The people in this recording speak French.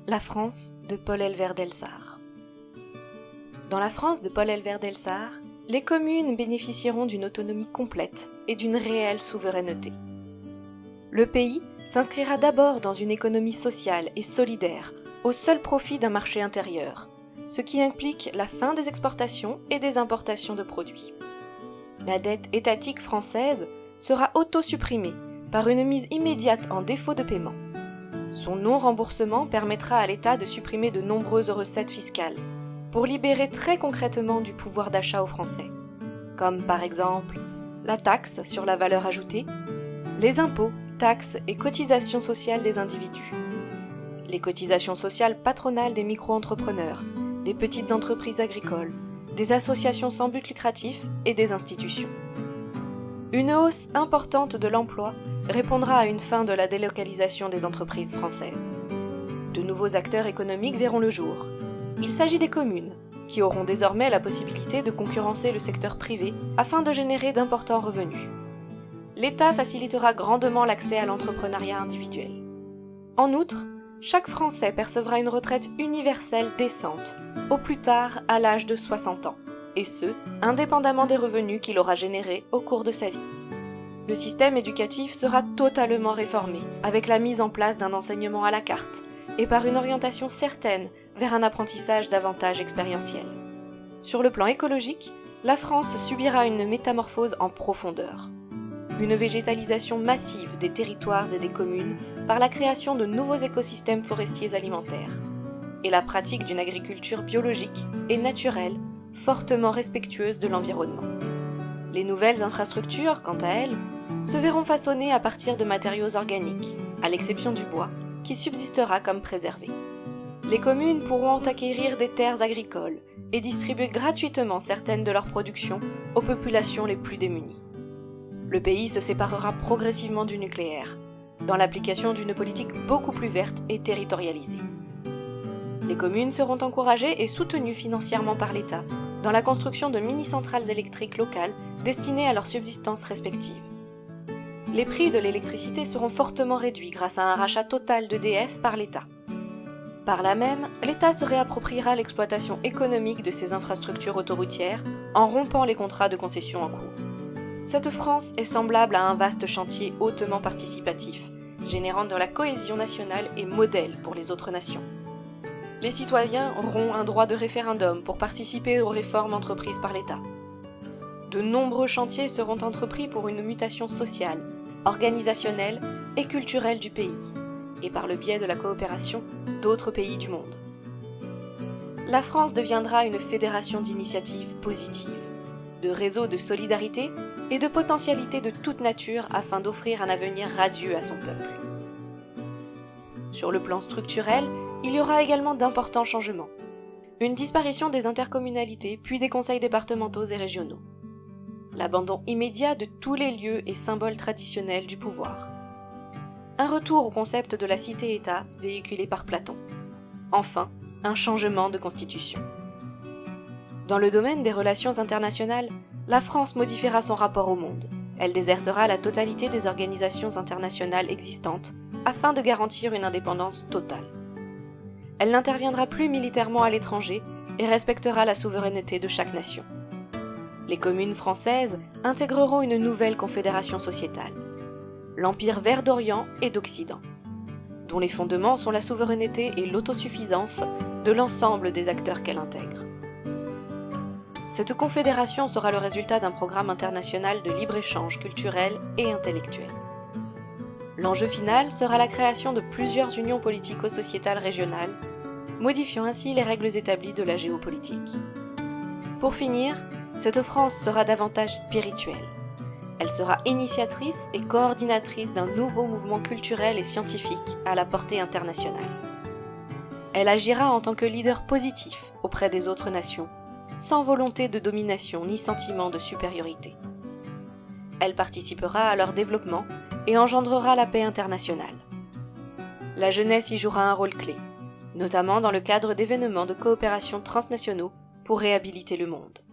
La France de Paul Elver-Delsart. Dans la France de Paul Elver-Delsart, les communes bénéficieront d'une autonomie complète et d'une réelle souveraineté. Le pays s'inscrira d'abord dans une économie sociale et solidaire, au seul profit d'un marché intérieur, ce qui implique la fin des exportations et des importations de produits. La dette étatique française sera auto-supprimée par une mise immédiate en défaut de paiement. Son non-remboursement permettra à l'État de supprimer de nombreuses recettes fiscales pour libérer très concrètement du pouvoir d'achat aux Français, comme par exemple la taxe sur la valeur ajoutée, les impôts, taxes et cotisations sociales des individus, les cotisations sociales patronales des micro-entrepreneurs, des petites entreprises agricoles, des associations sans but lucratif et des institutions. Une hausse importante de l'emploi répondra à une fin de la délocalisation des entreprises françaises. De nouveaux acteurs économiques verront le jour. Il s'agit des communes, qui auront désormais la possibilité de concurrencer le secteur privé afin de générer d'importants revenus. L'État facilitera grandement l'accès à l'entrepreneuriat individuel. En outre, chaque Français percevra une retraite universelle décente, au plus tard à l'âge de 60 ans, et ce, indépendamment des revenus qu'il aura générés au cours de sa vie. Le système éducatif sera totalement réformé, avec la mise en place d'un enseignement à la carte, et par une orientation certaine vers un apprentissage davantage expérientiel. Sur le plan écologique, la France subira une métamorphose en profondeur. Une végétalisation massive des territoires et des communes par la création de nouveaux écosystèmes forestiers alimentaires, et la pratique d'une agriculture biologique et naturelle, fortement respectueuse de l'environnement. Les nouvelles infrastructures, quant à elles, se verront façonnées à partir de matériaux organiques, à l'exception du bois, qui subsistera comme préservé. Les communes pourront acquérir des terres agricoles et distribuer gratuitement certaines de leurs productions aux populations les plus démunies. Le pays se séparera progressivement du nucléaire, dans l'application d'une politique beaucoup plus verte et territorialisée. Les communes seront encouragées et soutenues financièrement par l'État dans la construction de mini-centrales électriques locales destinées à leur subsistance respective. Les prix de l'électricité seront fortement réduits grâce à un rachat total d'EDF par l'État. Par là même, l'État se réappropriera l'exploitation économique de ces infrastructures autoroutières en rompant les contrats de concession en cours. Cette France est semblable à un vaste chantier hautement participatif, générant de la cohésion nationale et modèle pour les autres nations. Les citoyens auront un droit de référendum pour participer aux réformes entreprises par l'État. De nombreux chantiers seront entrepris pour une mutation sociale, organisationnelle et culturelle du pays, et par le biais de la coopération d'autres pays du monde. La France deviendra une fédération d'initiatives positives, de réseaux de solidarité et de potentialités de toute nature afin d'offrir un avenir radieux à son peuple. Sur le plan structurel, il y aura également d'importants changements. Une disparition des intercommunalités puis des conseils départementaux et régionaux. L'abandon immédiat de tous les lieux et symboles traditionnels du pouvoir. Un retour au concept de la cité-État véhiculé par Platon. Enfin, un changement de constitution. Dans le domaine des relations internationales, la France modifiera son rapport au monde. Elle désertera la totalité des organisations internationales existantes afin de garantir une indépendance totale. Elle n'interviendra plus militairement à l'étranger et respectera la souveraineté de chaque nation. Les communes françaises intégreront une nouvelle confédération sociétale, l'Empire vert d'Orient et d'Occident, dont les fondements sont la souveraineté et l'autosuffisance de l'ensemble des acteurs qu'elle intègre. Cette confédération sera le résultat d'un programme international de libre-échange culturel et intellectuel. L'enjeu final sera la création de plusieurs unions politico-sociétales régionales, modifiant ainsi les règles établies de la géopolitique. Pour finir, cette France sera davantage spirituelle. Elle sera initiatrice et coordinatrice d'un nouveau mouvement culturel et scientifique à la portée internationale. Elle agira en tant que leader positif auprès des autres nations, sans volonté de domination ni sentiment de supériorité. Elle participera à leur développement et engendrera la paix internationale. La jeunesse y jouera un rôle clé, notamment dans le cadre d'événements de coopération transnationaux pour réhabiliter le monde.